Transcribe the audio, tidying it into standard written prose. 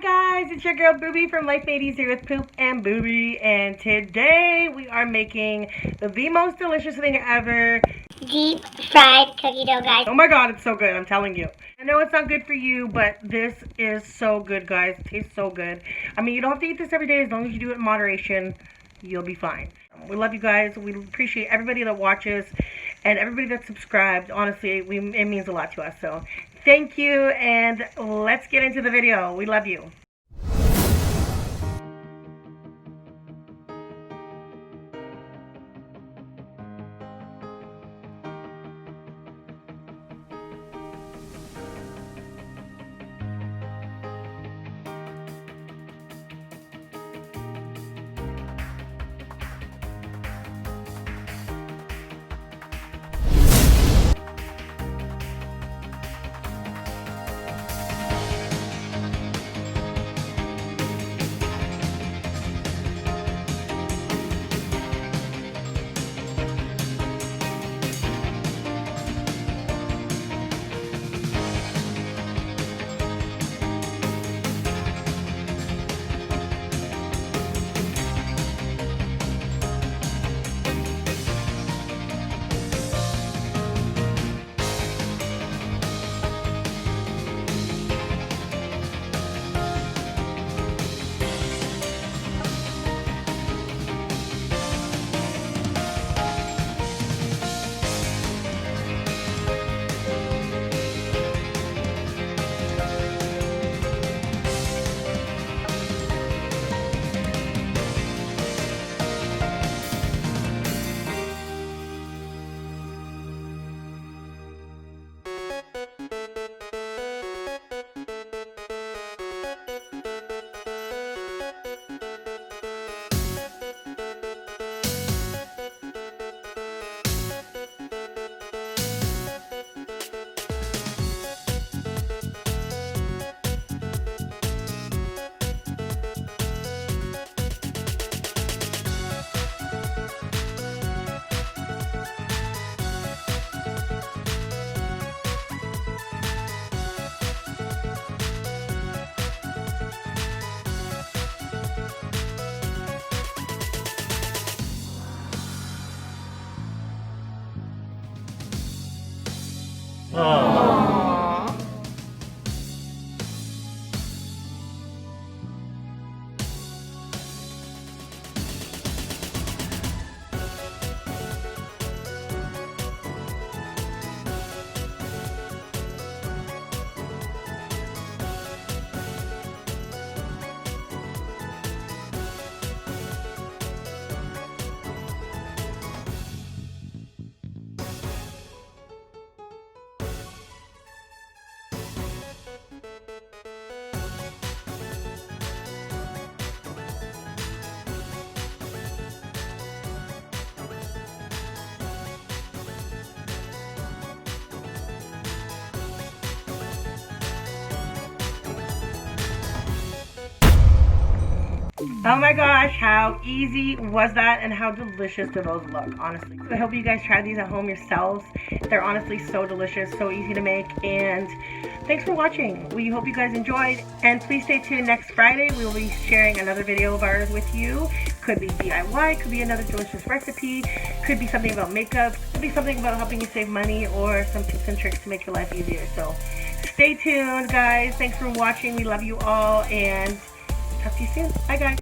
guys, it's your girl Boobie from Life Made Easier with Poop and Boobie, and today we are making the most delicious thing ever. Deep fried cookie dough, guys. Oh my god, it's so good, I'm telling you. I know it's not good for you, but this is so good, guys. It tastes so good. I mean, you don't have to eat this every day. As long as you do it in moderation, you'll be fine. We love you guys. We appreciate everybody that watches and everybody that subscribed. Honestly, it means a lot to us. So thank you, and let's get into the video. We love you. Oh my gosh, how easy was that, and how delicious do those look, honestly. So I hope you guys try these at home yourselves. They're honestly so delicious, so easy to make, and thanks for watching. We hope you guys enjoyed, and please stay tuned next Friday. We will be sharing another video of ours with you. Could be DIY, could be another delicious recipe, could be something about makeup, could be something about helping you save money, or some tips and tricks to make your life easier. So stay tuned, guys. Thanks for watching. We love you all, and talk to you soon. Bye, guys.